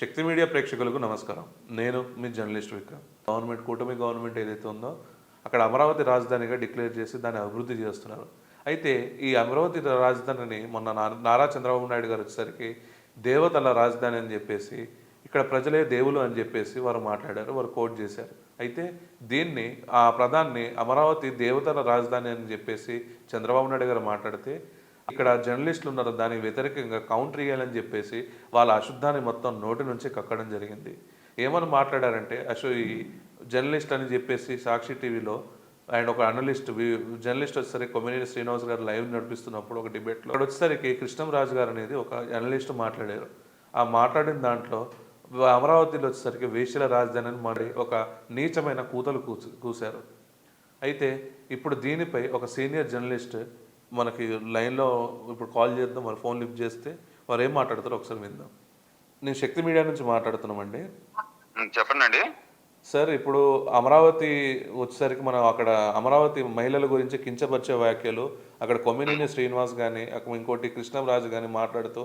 శక్తి media ప్రేక్షకులకు నమస్కారం. నేను మీ జర్నలిస్ట్ విక్రమ్. కూటమి గవర్నమెంట్ ఏదైతే ఉందో అక్కడ అమరావతి రాజధానిగా డిక్లేర్ చేసి దాన్ని అభివృద్ధి చేస్తున్నారు. అయితే ఈ అమరావతి రాజధానిని మొన్న నారా చంద్రబాబు నాయుడు గారు వచ్చేసరికి దేవతల రాజధాని అని చెప్పేసి, ఇక్కడ ప్రజలే దేవులు అని చెప్పేసి వారు మాట్లాడారు, వారు కోట్ చేశారు. అయితే దీన్ని ఆ ప్రధాన్ని అమరావతి దేవతల రాజధాని అని చెప్పేసి చంద్రబాబు నాయుడు గారు మాట్లాడితే, ఇక్కడ జర్నలిస్టులు ఉన్నారు దానికి వ్యతిరేకంగా కౌంటర్ ఇవ్వాలని చెప్పేసి వాళ్ళ అశుద్ధాన్ని మొత్తం నోటి నుంచి కక్కడం జరిగింది. ఏమని మాట్లాడారంటే, ఈ జర్నలిస్ట్ అని చెప్పేసి సాక్షి టీవీలో అండ్ ఒక అనలిస్ట్ జర్నలిస్ట్ వచ్చేసరికి కొమ్మినేని శ్రీనివాస్ గారు లైవ్ నడిపిస్తున్నప్పుడు ఒక డిబేట్లో అక్కడ వచ్చేసరికి కృష్ణంరాజు గారు అనేది ఒక అనలిస్ట్ మాట్లాడారు. ఆ మాట్లాడిన దాంట్లో అమరావతిలో వచ్చేసరికి వేశ్యల రాజధాని అని మరి ఒక నీచమైన కూతలు కూశారు. అయితే ఇప్పుడు దీనిపై ఒక సీనియర్ జర్నలిస్ట్ మనకి లైన్లో ఇప్పుడు కాల్ చేద్దాం, మరి ఫోన్ లిఫ్ట్ చేస్తే వారు ఏం మాట్లాడతారో ఒకసారి విందాం. నేను శక్తి మీడియా నుంచి మాట్లాడుతున్నామండి. చెప్పండి సార్, ఇప్పుడు అమరావతి వచ్చేసరికి మనం అక్కడ అమరావతి మహిళల గురించి కించపరిచే వ్యాఖ్యలు అక్కడ కొమ్మినేని శ్రీనివాస్ కానీ ఇంకోటి కృష్ణంరాజు కానీ మాట్లాడుతూ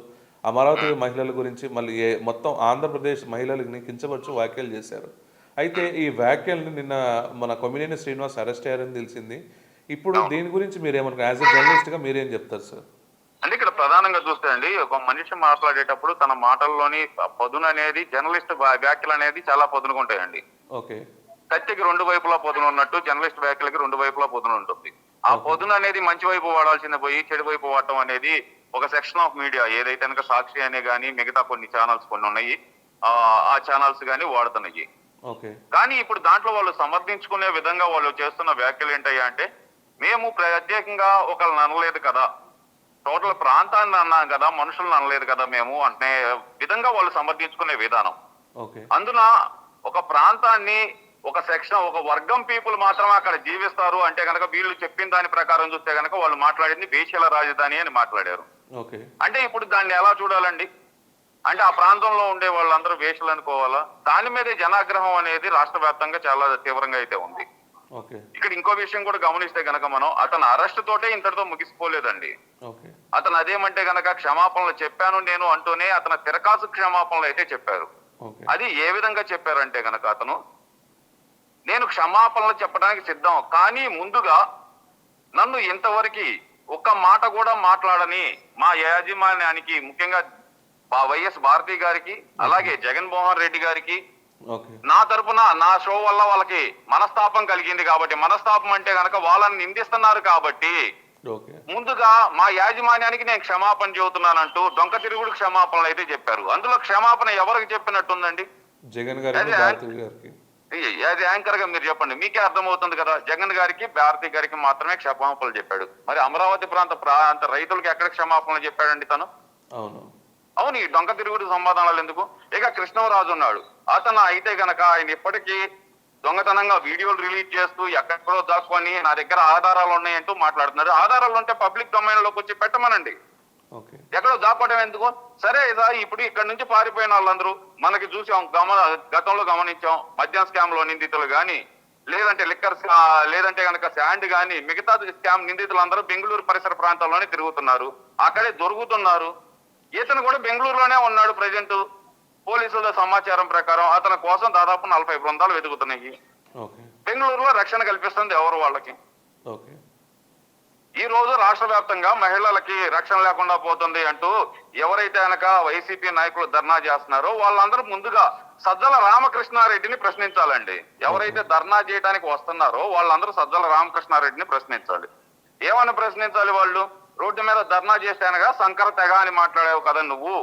అమరావతి మహిళల గురించి మళ్ళీ మొత్తం ఆంధ్రప్రదేశ్ మహిళలని కించపరిచే వ్యాఖ్యలు చేశారు. అయితే ఈ వ్యాఖ్యల్ని నిన్న మన కొమ్మినేని శ్రీనివాస్ అరెస్ట్ అయ్యారని తెలిసింది. ఇప్పుడు దీని గురించి మీరు ఏమనుకో యాజ్ ఎ జర్నలిస్ట్ గా మీరేం చెప్తారు సార్? అంటే ఇక్కడ ప్రధానంగా చూస్తే అండి, ఒక మనిషి మాట్లాడేటప్పుడు తన మాటల్లోని పదును అనేది జర్నలిస్ట్ వ్యాఖ్యలు అనేది చాలా పదునుగా ఉంటాయండి. ఓకే. కత్తికి రెండు వైపులా పదును ఉన్నట్టు జర్నలిస్ట్ వ్యాఖ్యలకి రెండు వైపులా పదును ఉంటుంది. ఆ పదును అనేది మంచి వైపు వాడాల్సింది పోయి చెడు వైపు వాడటం అనేది ఒక సెక్షన్ ఆఫ్ మీడియా ఏదైతే కనుక సాక్షి అనే కానీ మిగతా కొన్ని ఛానల్స్ కొన్ని ఉన్నాయి, ఆ ఛానల్స్ కానీ వాడుతున్నాయి. కానీ ఇప్పుడు దాంట్లో వాళ్ళు సమర్థించుకునే విధంగా వాళ్ళు చేస్తున్న వ్యాఖ్యలు ఏంటయ్యా అంటే, మేము ప్రత్యేకంగా ఒకళ్ళని అనలేదు కదా, టోటల్ ప్రాంతాన్ని అన్నాం కదా, మనుషులను అనలేదు కదా మేము అంటే విధంగా వాళ్ళు సమర్థించుకునే విధానం. అందున ఒక ప్రాంతాన్ని ఒక సెక్షన్ ఒక వర్గం పీపుల్ మాత్రమే అక్కడ జీవిస్తారు అంటే కనుక వీళ్ళు చెప్పిన దాని ప్రకారం చూస్తే కనుక వాళ్ళు మాట్లాడింది వేశ్యల రాజధాని అని మాట్లాడారు. అంటే ఇప్పుడు దాన్ని ఎలా చూడాలండి? అంటే ఆ ప్రాంతంలో ఉండే వాళ్ళందరూ వేశ్యలు అనుకోవాలా? దాని మీదే జనాగ్రహం అనేది రాష్ట్ర వ్యాప్తంగా చాలా తీవ్రంగా అయితే ఉంది. ఇక్కడ ఇంకో విషయం కూడా గమనిస్తే గనక మనం అతను అరెస్ట్ తోటే ఇంతటితో ముగిసిపోలేదండి. అతను అదేమంటే గనక క్షమాపణలు చెప్పాను నేను అంటూనే అతను తిరకాసు క్షమాపణలు అయితే చెప్పారు. అది ఏ విధంగా చెప్పారంటే గనక అతను, నేను క్షమాపణలు చెప్పడానికి సిద్ధం, కానీ ముందుగా నన్ను ఇంతవరకు ఒక్క మాట కూడా మాట్లాడని మా యాజమాన్యానికి, ముఖ్యంగా వైఎస్ భారతి గారికి అలాగే జగన్మోహన్ రెడ్డి గారికి నా తరపున నా షో వల్ల వాళ్ళకి మనస్తాపం కలిగింది కాబట్టి, మనస్తాపం అంటే గనక వాళ్ళని నిందిస్తున్నారు కాబట్టి ముందుగా మా యాజమాన్యానికి నేను క్షమాపణ చెబుతున్నానంటూ డొంక తిరుగుడు క్షమాపణలు అయితే చెప్పారు. అందులో క్షమాపణ ఎవరికి చెప్పినట్టుందండి? జగన్ గారికి. అది యాంకర్ గా మీరు చెప్పండి, మీకే అర్థమవుతుంది కదా. జగన్ గారికి భారతి గారికి మాత్రమే క్షమాపణలు చెప్పాడు. మరి అమరావతి ప్రాంత రైతులకు ఎక్కడ క్షమాపణలు చెప్పాడండి తను? అవును, ఈ డొంక తిరుగుడు సమాధానాలు ఎందుకు? ఇక కృష్ణరాజు ఉన్నాడు, అతను అయితే గనక ఆయన ఇప్పటికీ దొంగతనంగా వీడియోలు రిలీజ్ చేస్తూ ఎక్కడెక్కడో దాచుకొని నా దగ్గర ఆధారాలు ఉన్నాయంటూ మాట్లాడుతున్నారు. ఆధారాలు ఉంటే పబ్లిక్ డొమైన్ లోకి వచ్చి పెట్టమనండి, ఎక్కడో దాపడం ఎందుకు? సరే ఇప్పుడు ఇక్కడ నుంచి పారిపోయిన వాళ్ళందరూ మనకి చూసాం, గతంలో గమనించాం. మద్యం స్కామ్ లో నిందితులు గాని, లేదంటే లిక్కర్ లేదంటే గనక శాండ్ గాని, మిగతా స్కామ్ నిందితులందరూ బెంగళూరు పరిసర ప్రాంతాల్లోనే తిరుగుతున్నారు, అక్కడే దొరుకుతున్నారు. ఇతను కూడా బెంగళూరులోనే ఉన్నాడు ప్రజెంట్. పోలీసుల సమాచారం ప్రకారం అతని కోసం దాదాపు 40 బృందాలు వెతుకుతున్నాయి. బెంగళూరులో రక్షణ కల్పిస్తుంది ఎవరు వాళ్ళకి? ఈ రోజు రాష్ట్ర వ్యాప్తంగా మహిళలకి రక్షణ లేకుండా పోతుంది అంటూ ఎవరైతే కనుక వైసీపీ నాయకులు ధర్నా చేస్తున్నారో వాళ్ళందరూ ముందుగా సజ్జల రామకృష్ణారెడ్డిని ప్రశ్నించాలండి. ఎవరైతే ధర్నా చేయడానికి వస్తున్నారో వాళ్ళందరూ సజ్జల రామకృష్ణారెడ్డిని ప్రశ్నించాలి. ఏమని ప్రశ్నించాలి? వాళ్ళు రోడ్డు మీద ధర్నా చేస్తానగా శంకర తెగ అని మాట్లాడావు కదా నువ్వు,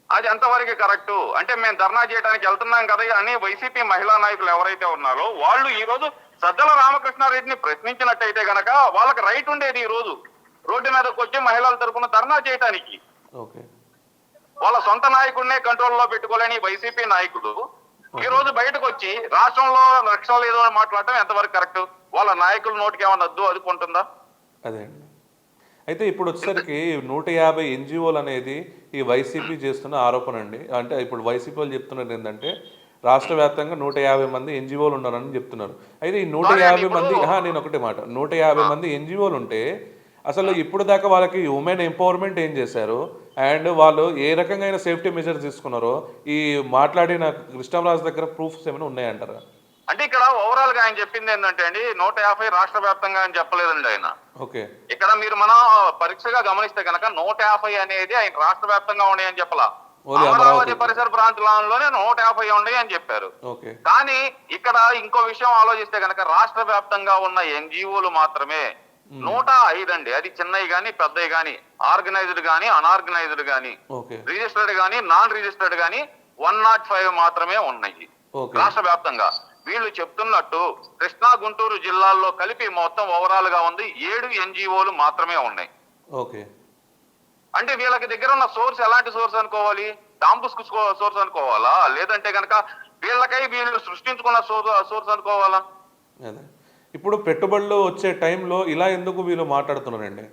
అది ఎంతవరకు కరెక్టు? అంటే మేము ధర్నా చేయడానికి వెళ్తున్నాం కదా అని వైసీపీ మహిళా నాయకులు ఎవరైతే ఉన్నారో వాళ్ళు ఈ రోజు సజ్జల రామకృష్ణారెడ్డిని ప్రశ్నించినట్టయితే గనక వాళ్ళకి రైట్ ఉండేది ఈ రోజు రోడ్డు మీదకి వచ్చి మహిళల తరపున ధర్నా చేయడానికి. వాళ్ళ సొంత నాయకుడినే కంట్రోల్లో పెట్టుకోలేని వైసీపీ నాయకుడు ఈ రోజు బయటకు వచ్చి రాష్ట్రంలో రక్షణ లేదు అని మాట్లాడటం ఎంతవరకు కరెక్ట్? వాళ్ళ నాయకుల నోటికి ఏమన్నా అద్దు అదుకుంటుందా? అదే అండి. అయితే ఇప్పుడు వచ్చేసరికి 150 ఎన్జిఓలు అనేది ఈ వైసీపీ చేస్తున్న ఆరోపణ అండి. అంటే ఇప్పుడు వైసీపీ వాళ్ళు చెప్తున్నారు ఏంటంటే రాష్ట్ర వ్యాప్తంగా 150 మంది ఎన్జిఓలు ఉన్నారని చెప్తున్నారు. అయితే ఈ 150 మంది నేను ఒకటే మాట, 150 మంది ఎన్జిఓలు ఉంటే అసలు ఇప్పుడు దాకా వాళ్ళకి ఉమెన్ ఎంపవర్మెంట్ ఏం చేశారు అండ్ వాళ్ళు ఏ రకంగా సేఫ్టీ మెజర్స్ తీసుకున్నారో ఈ మాట్లాడిన కృష్ణంరాజు దగ్గర ప్రూఫ్స్ ఏమైనా ఉన్నాయంటారా? అంటే ఇక్కడ ఓవరాల్ గా ఆయన చెప్పింది ఏంటంటే అండి 150 రాష్ట్ర వ్యాప్తంగా అని చెప్పలేదండి ఆయన. ఓకే. ఇక్కడ మీరు మన పరీక్షగా గమనిస్తే కనుక 150 అనేది ఆయన రాష్ట్ర వ్యాప్తంగా ఉన్నాయని చెప్పలా. ఓన్లీ అమరావతి పరిసర ప్రాంతాలలోనే 150 ఉన్నాయి అని చెప్పారు. ఓకే. కానీ ఇక్కడ ఇంకో విషయం ఆలోచిస్తే కనుక రాష్ట్ర వ్యాప్తంగా ఉన్న ఎన్జిఓలు మాత్రమే 105 అండి. అది చిన్నవి గాని పెద్దవి గాని, ఆర్గనైజ్డ్ గాని అన్ఆర్గనైజ్డ్ గాని, ఓకే. రిజిస్టర్డ్ గాని నాన్ రిజిస్టర్డ్ గాని 105 మాత్రమే ఉన్నాయి ఓకే. రాష్ట్ర వ్యాప్తంగా. వీళ్ళు చెప్తున్నట్టు కృష్ణా గుంటూరు జిల్లాల్లో కలిపి మొత్తం ఓవరాల్ గా ఉంది 7 ఎన్జిఓలు మాత్రమే ఉన్నాయి. ఓకే. అంటే వీళ్ళకి దగ్గర ఉన్న సోర్స్ ఎలాంటి సోర్స్ అనుకోవాలి? టాంపుస్ సోర్స్ అనుకోవాలా, లేదంటే కనుక వీళ్ళకై వీళ్ళు సృష్టించుకున్న సోర్స్ అనుకోవాలా? అదే ఇప్పుడు పెట్టుబడులు వచ్చే టైంలో ఇలా ఎందుకు వీళ్ళు మాట్లాడుతున్నారండి?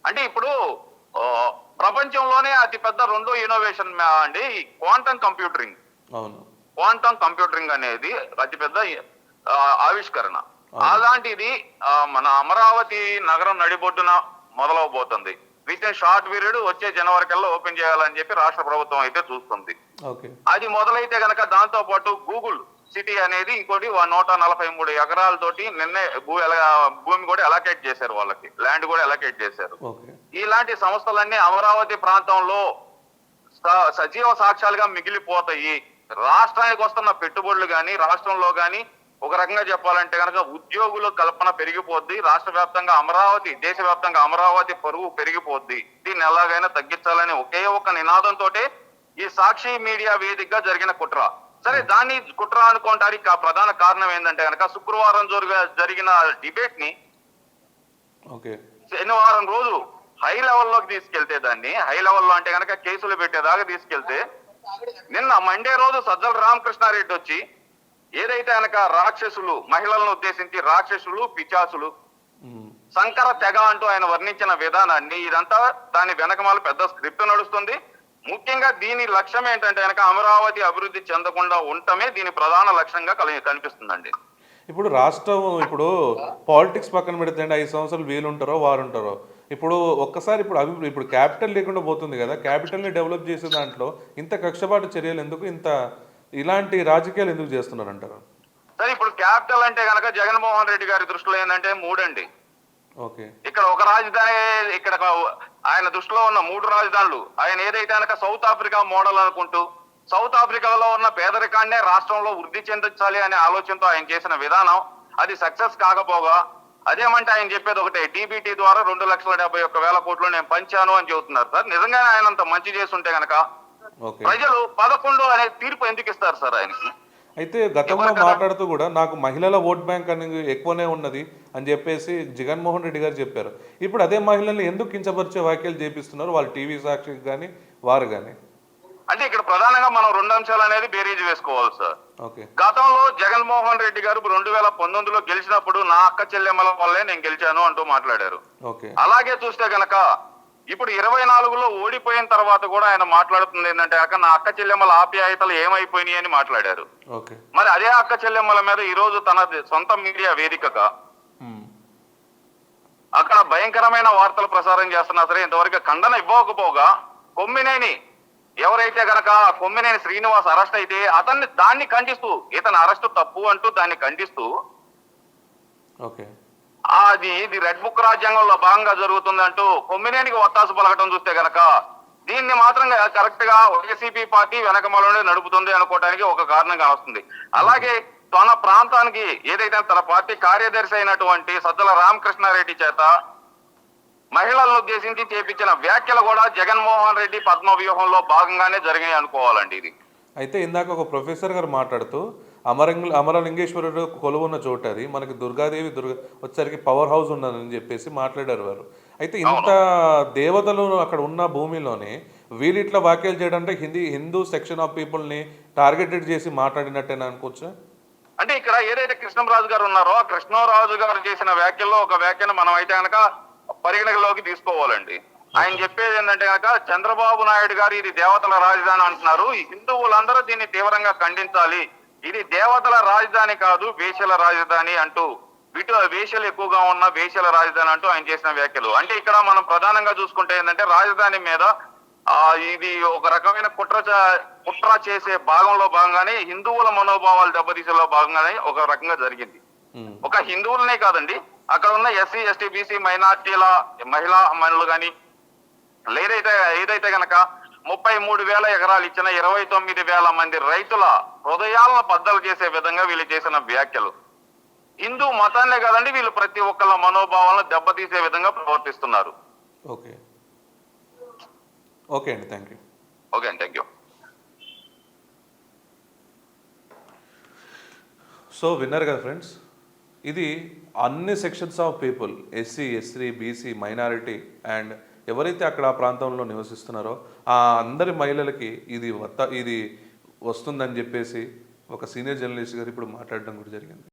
అంటే ఇప్పుడు ప్రపంచంలోనే అతి పెద్ద రెండో ఇన్నోవేషన్ అండి క్వాంటమ్ కంప్యూటరింగ్. అవును. క్వాంటమ్ కంప్యూటరింగ్ అనేది అతిపెద్ద ఆవిష్కరణ. అలాంటిది మన అమరావతి నగరం నడిబొడ్డున మొదలవబోతుంది. విత్ ఇన్ షార్ట్ పీరియడ్ వచ్చే జనవరి కల్లా ఓపెన్ చేయాలని చెప్పి రాష్ట్ర ప్రభుత్వం అయితే చూస్తుంది. అది మొదలైతే గనక దాంతో పాటు గూగుల్ సిటీ అనేది ఇంకోటి 143 ఎకరాలతోటి నిన్నే భూమి కూడా అలొకేట్ చేశారు, వాళ్ళకి ల్యాండ్ కూడా అలొకేట్ చేశారు. ఇలాంటి సంస్థలన్నీ అమరావతి ప్రాంతంలో సజీవ సాక్ష్యాలుగా మిగిలిపోతాయి. రాష్ట్రానికి వస్తున్న పెట్టుబడులు గాని రాష్ట్రంలో గాని ఒక రకంగా చెప్పాలంటే కనుక ఉద్యోగుల కల్పన పెరిగిపోద్ది. రాష్ట్ర వ్యాప్తంగా అమరావతి, దేశవ్యాప్తంగా అమరావతి పరువు పెరిగిపోద్ది. దీన్ని ఎలాగైనా తగ్గించాలని ఒకే ఒక నినాదంతో ఈ సాక్షి మీడియా వేదికగా జరిగిన కుట్ర. సరే, దాన్ని కుట్ర అనుకోవడానికి ప్రధాన కారణం ఏంటంటే కనుక శుక్రవారం జరిగిన డిబేట్ ని శనివారం రోజు హై లెవెల్లోకి తీసుకెళ్తే, దాన్ని హై లెవెల్లో అంటే కనుక కేసులు పెట్టేదాకా తీసుకెళ్తే, నిన్న మండే రోజు సజ్జల రామకృష్ణారెడ్డి వచ్చి ఏదైతే కనుక రాక్షసులు, మహిళలను ఉద్దేశించి రాక్షసులు, పిచాసులు, సంకర తెగ అంటూ ఆయన వర్ణించిన విధానాన్ని, ఇదంతా దాని వెనకమాల పెద్ద స్క్రిప్ట్ నడుస్తుంది. ముఖ్యంగా దీని లక్ష్యం ఏంటంటే కనుక అమరావతి అభివృద్ధి చెందకుండా ఉండటమే దీని ప్రధాన లక్ష్యంగా కనిపిస్తుందండి. ఇప్పుడు రాష్ట్రం ఇప్పుడు పాలిటిక్స్ పక్కన పెడితే 5 సంవత్సరాలు వీలుంటారో వారుంటారో, ఇప్పుడు ఒక్కసారి ఇప్పుడు క్యాపిటల్ లేకుండా పోతుంది కదా, క్యాపిటల్ని డెవలప్ చేసే దాంట్లో ఇంత కక్షపాటు చర్యలు ఎందుకు, ఇలాంటి రాజకీయాలు ఎందుకు చేస్తున్నారు అంటారు? సరే, ఇప్పుడు క్యాపిటల్ అంటే కనుక జగన్మోహన్ రెడ్డి గారి దృష్టిలో ఏంటంటే 3 అండి. ఇక్కడ ఒక రాజధాని, ఇక్కడ ఆయన దృష్టిలో ఉన్న 3 రాజధానులు. ఆయన ఏదైతే కనుక సౌత్ ఆఫ్రికా మోడల్ అనుకుంటూ సౌత్ ఆఫ్రికాలో ఉన్న పేదరికాన్నే రాష్ట్రంలో వృద్ధి చెందించాలి అనే ఆలోచనతో ఆయన చేసిన విధానం అది సక్సెస్ కాకపోగా, అదేమంటే ఆయన చెప్పేది ఒకటే, డీబీటీ ద్వారా 2,71,000 కోట్లు నేను పంచాను అని చెబుతున్నారు. సార్, నిజంగానే ఆయన అంత మంచి చేస్తుంటే గనక ప్రజలు 11 అనే తీర్పు ఎందుకు ఇస్తారు సార్ ఆయనకి? అయితే గతంలో మాట్లాడుతూ కూడా నాకు మహిళల ఓట్ బ్యాంక్ అనేది ఎక్కువనే ఉన్నది అని చెప్పేసి జగన్మోహన్ రెడ్డి గారు చెప్పారు. ఇప్పుడు అదే మహిళల్ని ఎందుకు కించపరిచే వ్యాఖ్యలు చేపిస్తున్నారు వాళ్ళు టీవీ సాక్షికి కానీ వారు కానీ? అంటే ఇక్కడ ప్రధానంగా మనం 2 అంశాలు అనేది బేరీజ్ వేసుకోవాలి సార్. గతంలో జగన్మోహన్ రెడ్డి గారు 2019లో గెలిచినప్పుడు నా అక్క చెల్లెమ్మల వల్లే నేను గెలిచాను అంటూ మాట్లాడారు. అలాగే చూస్తే గనక ఇప్పుడు 24లో ఓడిపోయిన తర్వాత కూడా ఆయన మాట్లాడుతుంది ఏంటంటే నా అక్క చెల్లెమ్మల ఆప్యాయతలు ఏమైపోయినాయి అని మాట్లాడారు. మరి అదే అక్క చెల్లెమ్మల మీద ఈ రోజు తన సొంత మీడియా వేదికగా అక్కడ భయంకరమైన వార్తలు ప్రసారం చేస్తున్నా సరే ఇంతవరకు ఖండన ఇవ్వకపోగా, కొమ్మినేని ఎవరైతే గనక కొమ్మినేని శ్రీనివాస్ అరెస్ట్ అయితే దాన్ని ఖండిస్తూ, ఇతని అరెస్టు తప్పు అంటూ దాన్ని ఖండిస్తూ ఇది రెడ్ బుక్ రాజ్యాంగంలో భాగంగా జరుగుతుందంటూ కొమ్మినేనికి ఒత్తాసు పలకటం చూస్తే గనక దీన్ని మాత్రం కరెక్ట్ గా వైసీపీ పార్టీ వెనకమలనే నడుపుతుంది అనుకోవడానికి ఒక కారణంగా వస్తుంది. అలాగే తన ప్రాంతానికి ఏదైతే తన పార్టీ కార్యదర్శి అయినటువంటి సజ్జల రామకృష్ణారెడ్డి చేత మహిళలను ఉద్దేశించి చేపించిన వ్యాఖ్యలు కూడా జగన్మోహన్ రెడ్డి పద్మ వ్యూహంలో భాగంగానే జరిగాయి అనుకోవాలండి. ఇది అయితే ఇందాక ఒక ప్రొఫెసర్ గారు మాట్లాడుతూ అమరలింగేశ్వరుడు కొలువున్న చోట అది మనకి దుర్గాదేవి వచ్చేసరికి పవర్ హౌస్ ఉన్నదని చెప్పేసి మాట్లాడారు వారు. అయితే ఇంత దేవతలు అక్కడ ఉన్న భూమిలోనే వీరిట్లా వ్యాఖ్యలు చేయడం అంటే హిందూ సెక్షన్ ఆఫ్ పీపుల్ని టార్గెటెడ్ చేసి మాట్లాడినట్టేనా అనుకోవచ్చా? అంటే ఇక్కడ ఏదైతే కృష్ణరాజు గారు ఉన్నారో ఆ కృష్ణరాజు గారు చేసిన వ్యాఖ్యల్లో ఒక వ్యాఖ్యను మనం అయితే కనుక పరిగణలోకి తీసుకోవాలండి. ఆయన చెప్పేది ఏంటంటే కనుక చంద్రబాబు నాయుడు గారు ఇది దేవతల రాజధాని అంటున్నారు, ఈ హిందువులందరూ దీన్ని తీవ్రంగా ఖండించాలి, ఇది దేవతల రాజధాని కాదు వేశ్యల రాజధాని అంటూ వేశ్యలు ఎక్కువగా ఉన్న వేశ్యల రాజధాని అంటూ ఆయన చేసిన వ్యాఖ్యలు. అంటే ఇక్కడ మనం ప్రధానంగా చూసుకుంటే ఏంటంటే రాజధాని మీద ఇది ఒక రకమైన కుట్ర చేసే భాగంగానే హిందువుల మనోభావాలు దెబ్బతీసేలో భాగంగానే ఒక రకంగా జరిగింది. ఒక హిందువులనే కాదండి, అక్కడ ఉన్న ఎస్సీ ఎస్టీ బీసీ మైనార్టీల మహిళా మనులు కానీ ఏదైతే గనక 33,000 ఎకరాలు ఇచ్చిన 29,000 మంది రైతుల హృదయాలను బద్దలు చేసే విధంగా వీళ్ళు చేసిన వ్యాఖ్యలు హిందూ మతాన్నే కాదండి, వీళ్ళు ప్రతి ఒక్కళ్ళ మనోభావాలను దెబ్బతీసే విధంగా ప్రవర్తిస్తున్నారు. ఓకే ఓకే అండి, థ్యాంక్ యూ. ఓకే అండి, థ్యాంక్ యూ. సో విన్నారు కదా ఫ్రెండ్స్, ఇది అన్ని sections of people, SC ST BC minority and ఎవరైతే అక్కడ ఆ ప్రాంతంలో నివసిస్తున్నారో ఆ అందరి మహిళలకి ఇది వస్తుందని చెప్పేసి ఒక సీనియర్ జర్నలిస్ట్ గారు ఇప్పుడు మాట్లాడడం కూడా జరిగింది.